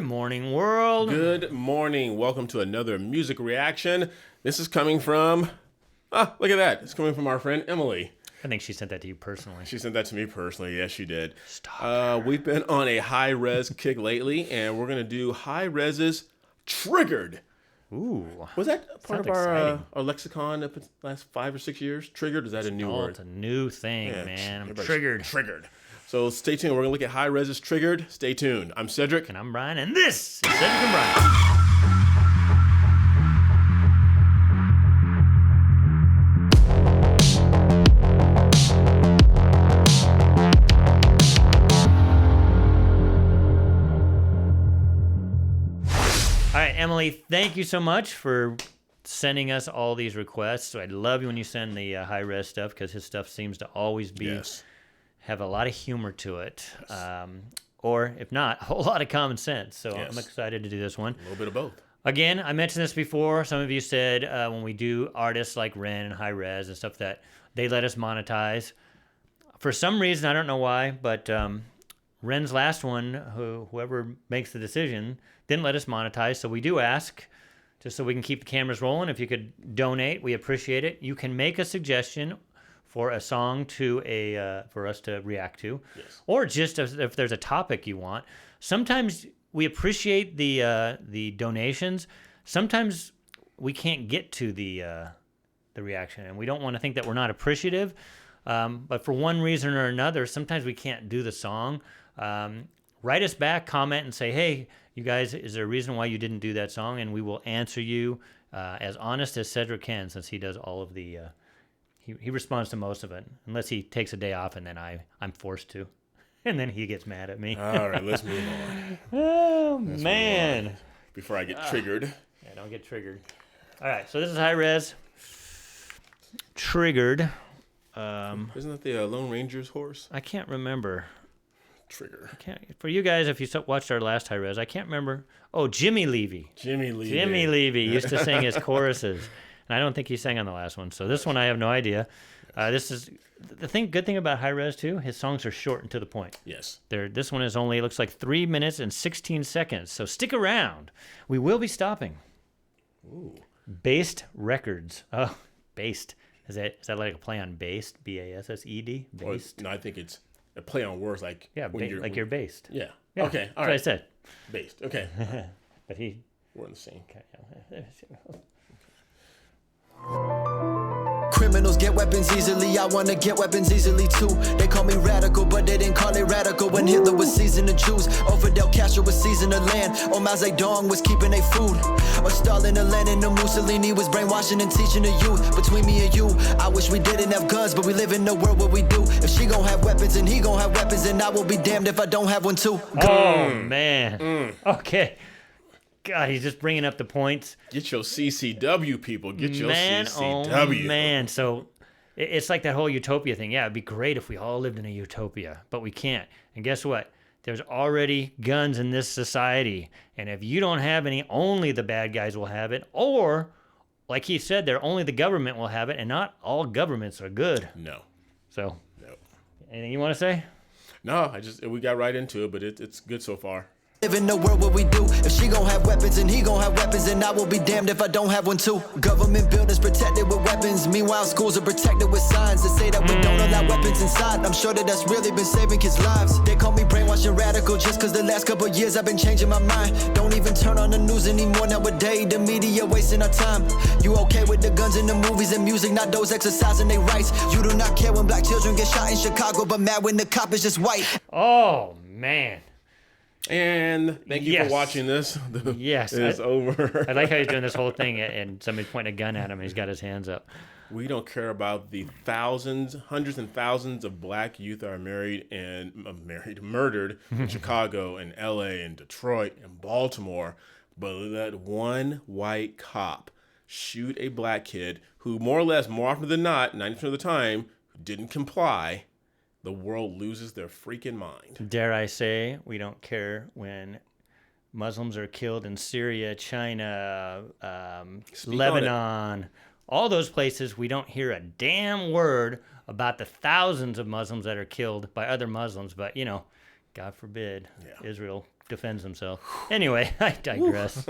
Good morning, world. Good morning. Welcome to another music reaction. This is coming from, look at that. It's coming from our friend Emily. I think she sent that to you personally. She sent that to me personally. Yes, she did. Stop. We've been on a Hi-Rez kick lately, and we're going to do Hi-Rez's Triggered. Ooh. Was that part of exciting. our lexicon of the last 5 or 6 years? Triggered? Is that a new word? It's a new thing, Yeah, man. I'm everybody's triggered. Triggered. So stay tuned. We're going to look at Hi-Rez's Triggered. Stay tuned. I'm Cedric. And I'm Brian, and this is Cedric and Brian. All right, Emily, thank you so much for sending us all these requests. So I love you when you send the Hi-Rez stuff because his stuff seems to always be have a lot of humor to it. Or if not, a whole lot of common sense. So I'm excited to do this one. A little bit of both. Again, I mentioned this before. Some of you said when we do artists like Ren and Hi-Rez and stuff that they let us monetize. For some reason, I don't know why, but Ren's last one, whoever makes the decision, didn't let us monetize. So we do ask, just so we can keep the cameras rolling, if you could donate, we appreciate it. You can make a suggestion for a song to for us to react to, or just if there's a topic you want. Sometimes we appreciate the donations. Sometimes we can't get to the reaction, and we don't want to think that we're not appreciative. But for one reason or another, sometimes we can't do the song. Write us back, comment, and say, hey, you guys, is there a reason why you didn't do that song? And we will answer you as honest as Cedric can, since he does all of the he responds to most of it, unless he takes a day off and then I'm forced to. And then he gets mad at me. All right, let's move on. Oh, Let's man. move on before I get triggered. Yeah, don't get triggered. All right, so this is Hi-Rez. Triggered. Isn't that the Lone Ranger's horse? I can't remember. Trigger. For you guys, if you watched our last Hi-Rez, I can't remember. Oh, Jimmy Levy. Jimmy Levy. Jimmy Levy used to sing his choruses. And I don't think he sang on the last one. So this one, I have no idea. This is the good thing about Hi-Rez too. His songs are short and to the point. Yes. This one is only looks like 3 minutes and 16 seconds. So stick around. We will be stopping. Ooh. Based Records. Oh, Based. Is that like a play on based? B-A-S-S-E-D. Based. No, I think it's a play on words like you're based. Yeah. Yeah, okay. All that's right. what I said. Based. Okay. But we're in the same. Okay. Criminals get weapons easily, I wanna get weapons easily too. They call me radical, but they didn't call it radical when Hitler was seizing the Jews, or Fidel Castro was seizing the land, or Mao Zedong was keeping their food, or Stalin and Lenin and Mussolini was brainwashing and teaching the youth. Between me and you, I wish we didn't have guns, but we live in a world where we do. If she gon' have weapons and he gon' have weapons, and I will be damned if I don't have one too. Oh, man. Okay. God, he's just bringing up the points. Get your CCW, people. Get your man, CCW. Oh, man. So it's like that whole utopia thing. Yeah, it'd be great if we all lived in a utopia, but we can't. And guess what? There's already guns in this society. And if you don't have any, only the bad guys will have it. Or, like he said there, only the government will have it. And not all governments are good. No. So, No. Anything you want to say? No, we got right into it, but it's good so far. Live in a world where we do. If she gon' have weapons and he gon' have weapons, and I will be damned if I don't have one too. Government buildings protected with weapons. Meanwhile, schools are protected with signs that say that we don't allow weapons inside. I'm sure that that's really been saving kids' lives. They call me brainwashing radical just cause the last couple years I've been changing my mind. Don't even turn on the news anymore nowadays. The media wasting our time. You okay with the guns in the movies and music, not those exercising their rights. You do not care when black children get shot in Chicago, but mad when the cop is just white. Oh, man. And thank you for watching this. Yes. It's over. I like how he's doing this whole thing and somebody's pointing a gun at him and he's got his hands up. We don't care about the thousands, hundreds and thousands of black youth that are murdered in Chicago and LA and Detroit and Baltimore, but let one white cop shoot a black kid who more often than not, 90% of the time, didn't comply. The world loses their freaking mind. Dare I say, we don't care when Muslims are killed in Syria, China, Lebanon, all those places. We don't hear a damn word about the thousands of Muslims that are killed by other Muslims. But, God forbid Yeah. Israel defends themselves. Anyway, I digress.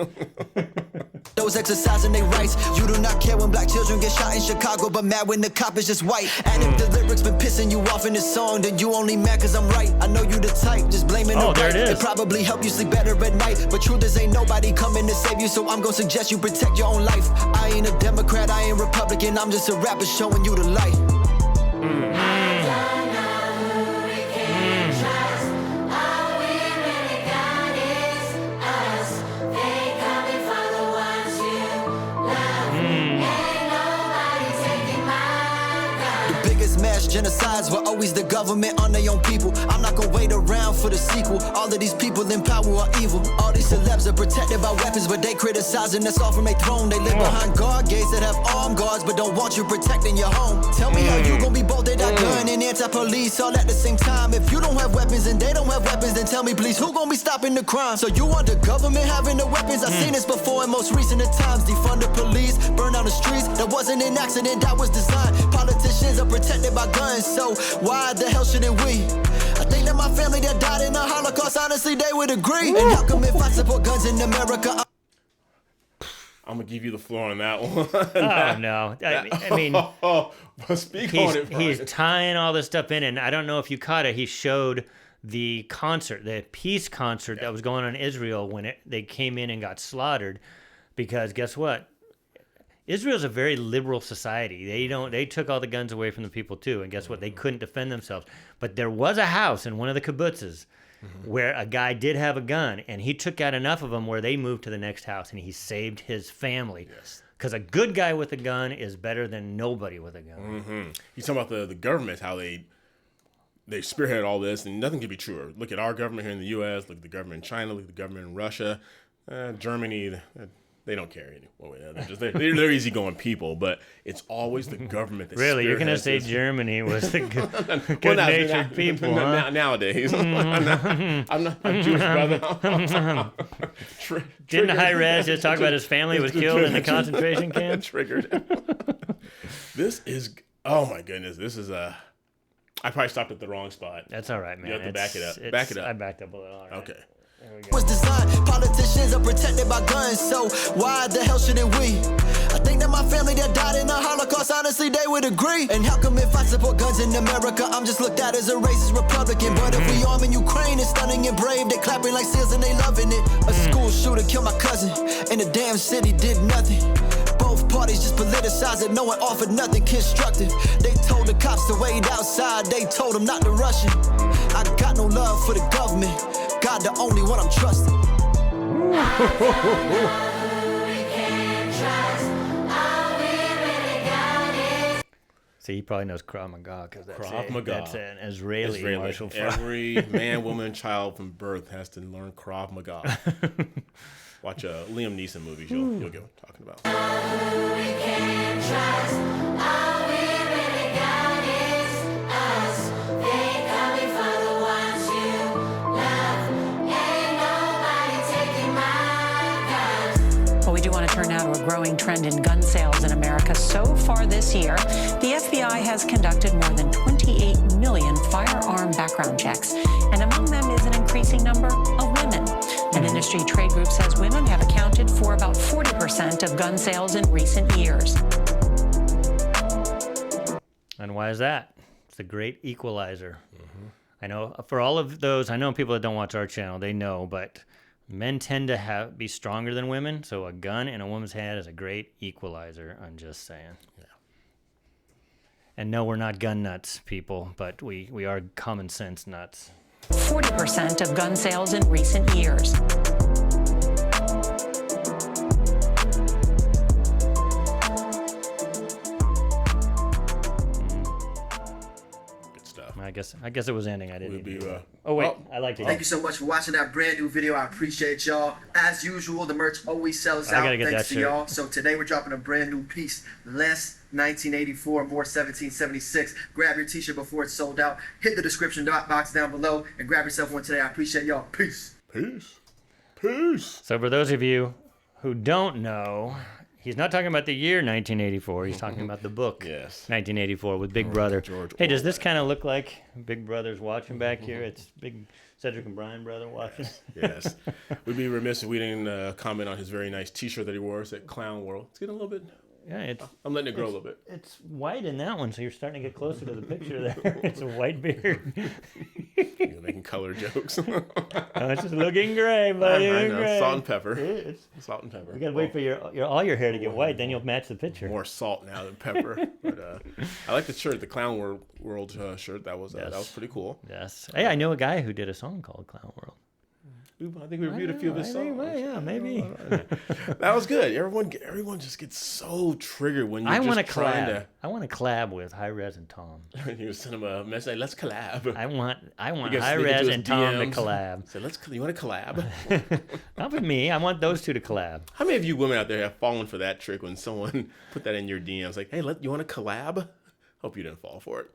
Those exercising their rights. You do not care when black children get shot in Chicago, but mad when the cop is just white. And if the lyrics been pissing you off in this song, then you only mad cause I'm right. I know you the type, just blaming the there right. it is. It probably help you sleep better at night. But truth is ain't nobody coming to save you, so I'm gonna suggest you protect your own life. I ain't a Democrat, I ain't Republican, I'm just a rapper showing you the light. Mass genocides were always the government on their own people. I'm not gonna wait around for the sequel. All of these people in power are evil. All these celebs are protected by weapons, but they criticizing us all from their throne. They live behind guard gates that have armed guards, but don't want you protecting your home. Tell me how you gonna be both anti-gun and anti-police all at the same time. If you don't have weapons and they don't have weapons, then tell me please, who gonna be stopping the crime? So you want the government having the weapons? I've seen this before in most recent of times. Defund the police, burn down the streets. That wasn't an accident, that was designed. Politicians are protected by guns, so why the hell shouldn't we? I think that my family that died in the Holocaust, honestly, they would agree. And how come if I support guns in America, I'm gonna give you the floor on that one. Oh, no. I mean, speak on it, Brian. he's tying all this stuff in, and I don't know if you caught it. He showed the concert, the peace concert that was going on in Israel when they came in and got slaughtered, because guess what? Israel's a very liberal society. They took all the guns away from the people too, and guess what? They couldn't defend themselves. But there was a house in one of the kibbutzes where a guy did have a gun, and he took out enough of them where they moved to the next house, and he saved his family. Yes. Because a good guy with a gun is better than nobody with a gun. Mm-hmm. You talking about the government, how they spearheaded all this, and nothing could be truer. Look at our government here in the U.S., look at the government in China, look at the government in Russia, Germany. They don't care anymore. They're easygoing people, but it's always the government that Really, you're gonna say this. Germany was the good-natured people, huh? Nowadays, I'm Jewish, brother. Didn't Hi-Rez just talk about his family was killed in the concentration camp? Triggered. This is, oh my goodness, this is I probably stopped at the wrong spot. That's all right, man. You have to back it up. Back it up. I backed up a little. All right. Okay. was designed. Politicians are protected by guns, so why the hell shouldn't we? I think that my family that died in the Holocaust, honestly, they would agree. And how come if I support guns in America, I'm just looked at as a racist Republican? But if we arm in Ukraine, it's stunning and brave. They clapping like seals and they loving it. A school shooter killed my cousin, and the damn city did nothing. Both parties just politicized it, no one offered nothing constructive. They told the cops to wait outside, they told them not to rush it. I got no love for the government, God the only one I'm trusting. See, he probably knows Krav Maga because Maga. That's an Israeli martial art. Every man, woman, child from birth has to learn Krav Maga. Watch Liam Neeson movies, you'll get what I'm talking about. Well, we do want to turn now to a growing trend in gun sales in America. So far this year, the FBI has conducted more than 28 million firearm background checks, and among them is an increasing number of women. An industry trade group says women have accounted for about 40% of gun sales in recent years. And why is that? It's a great equalizer. I know for all of those, I know people that don't watch our channel, they know, but men tend to be stronger than women, so a gun in a woman's hand is a great equalizer. I'm just saying. Yeah. And no, we're not gun nuts, people, but we are common sense nuts. 40% of gun sales in recent years. Good stuff. I guess it was ending. I didn't. Oh wait, I liked it. Thank you so much for watching that brand new video. I appreciate y'all. As usual, the merch always sells I out. gotta get Thanks that to shirt. y'all. So today we're dropping a brand new piece. Less 1984, more 1776. Grab your t-shirt before it's sold out. Hit the description box down below and grab yourself one today. I appreciate y'all. Peace. Peace. Peace. So for those of you who don't know, he's not talking about the year 1984. He's talking about the book, Yes. 1984, with Big Brother. George Hey, does this Orwell. kind of look like Big Brother's watching back here? It's big Cedric and Brian brother watching. Yes. We'd be remiss if we didn't comment on his very nice T-shirt that he wore. It's at Clown World. It's getting a little bit. Yeah, I'm letting it grow a little bit. It's white in that one, so you're starting to get closer to the picture there. It's a white beard. You're making color jokes. No, it's just looking gray, buddy. I know. Gray. Salt and pepper. It's, Salt and pepper. you gotta wait for all your hair to get white, then you'll match the picture. More salt now than pepper. But I like the shirt, the Clown World shirt. That was pretty cool. Yes. Hey, I know a guy who did a song called Clown World. I think we reviewed a few of his songs. Yeah, maybe. That was good. Everyone just gets so triggered when you're just trying to. I want to collab with Hi-Rez and Tom. You send him a message. Let's collab. I want You guys sneak Hi-Rez into his and Tom to DMs. collab. So you want to collab? Not with me. I want those two to collab. How many of you women out there have fallen for that trick when someone put that in your DMs? Like, hey, you want to collab? Hope you didn't fall for it.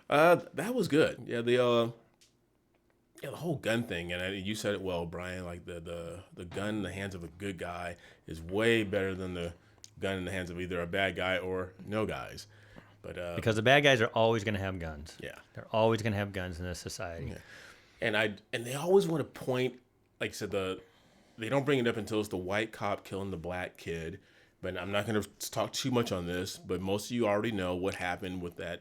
That was good. Yeah, the whole gun thing, and you said it well, Brian. Like the gun in the hands of a good guy is way better than the gun in the hands of either a bad guy or no guys. But Because the bad guys are always going to have guns. yeah, They're always going to have guns in this society. yeah. And they always want to point, like I said, they don't bring it up until it's the white cop killing the black kid. But I'm not going to talk too much on this. But most of you already know what happened with that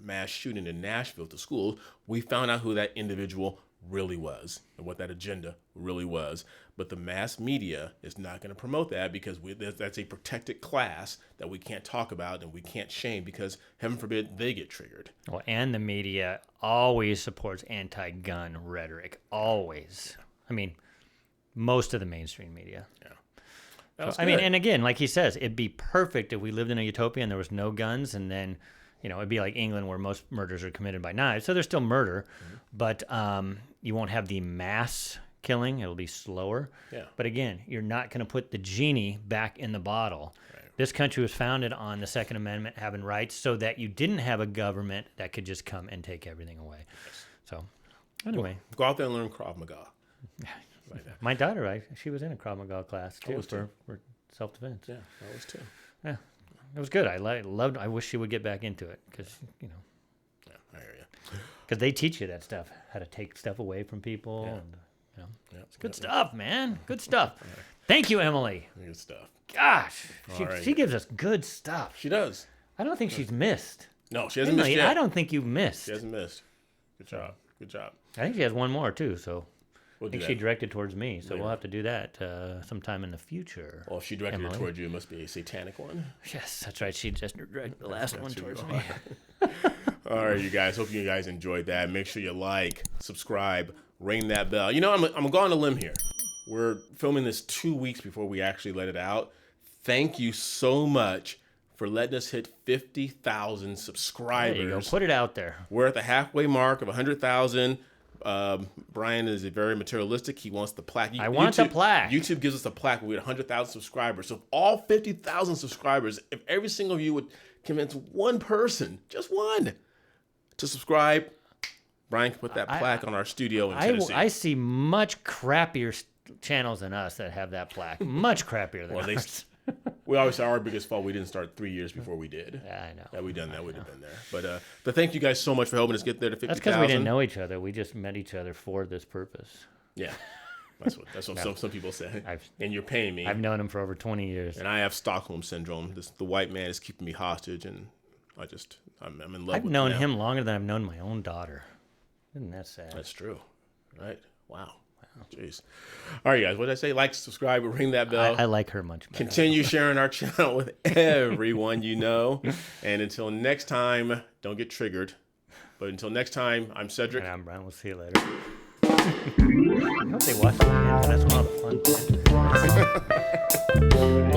mass shooting in Nashville to schools. We found out who that individual really was and what that agenda really was. But the mass media is not going to promote that because that's a protected class that we can't talk about and we can't shame because, heaven forbid, they get triggered. Well, and the media always supports anti-gun rhetoric. Always. I mean, most of the mainstream media. Yeah. I mean, and again, like he says, it'd be perfect if we lived in a utopia and there was no guns, and then, it'd be like England where most murders are committed by knives. So there's still murder, but you won't have the mass killing. It'll be slower. Yeah. But again, you're not going to put the genie back in the bottle. Right. This country was founded on the Second Amendment having rights so that you didn't have a government that could just come and take everything away. Yes. So anyway. Go out there and learn Krav Maga. Like that. My daughter, she was in a Krav Maga class too for self-defense. Yeah, I was too. Yeah. It was good. I loved. I wish she would get back into it because Yeah, I hear you. Because they teach you that stuff, how to take stuff away from people. Yeah. And, it's good stuff, man. Good stuff. Thank you, Emily. Good stuff. Gosh, right. she gives us good stuff. She does. I don't think she's missed. No, she hasn't Emily, missed yet. I don't think you've missed. She hasn't missed. Good job. Good job. I think she has one more too. So We'll I think do she that. directed towards me. So Later. we'll have to do that sometime in the future. Well, if she directed Emily. it towards you, it must be a satanic one. Yes, that's right. She just directed the last one That's who towards you me. are. All right, you guys. Hope you guys enjoyed that. Make sure you like, subscribe, ring that bell. I'm going on a limb here. We're filming this 2 weeks before we actually let it out. Thank you so much for letting us hit 50,000 subscribers. There you go. Put it out there. We're at the halfway mark of 100,000. Brian is very materialistic. He wants the plaque. I want the plaque. YouTube gives us a plaque when we had 100,000 subscribers. So if all 50,000 subscribers, if every single of you would convince one person, just one, to subscribe, Brian can put that plaque on our studio in Tennessee. I see much crappier channels than us that have that plaque. Much crappier than us. We always say our biggest fault, we didn't start 3 years before we did. Yeah, I know. Had we done that, we'd have been there. But thank you guys so much for helping us get there to 50,000. That's because we didn't know each other. We just met each other for this purpose. Yeah, that's what some people say. And you're paying me. I've known him for over 20 years. And I have Stockholm syndrome. The white man is keeping me hostage, and I'm in love I've with known him. him longer than I've known my own daughter. Isn't that sad? That's true, right? Wow. Jeez. All right, guys. What did I say? Like, subscribe, ring that bell. I like her much better. Continue sharing our channel with everyone you know. And until next time, don't get triggered. But until next time, I'm Cedric. And I'm Brian. We'll see you later. I hope they watch it again. That's one of the fun things.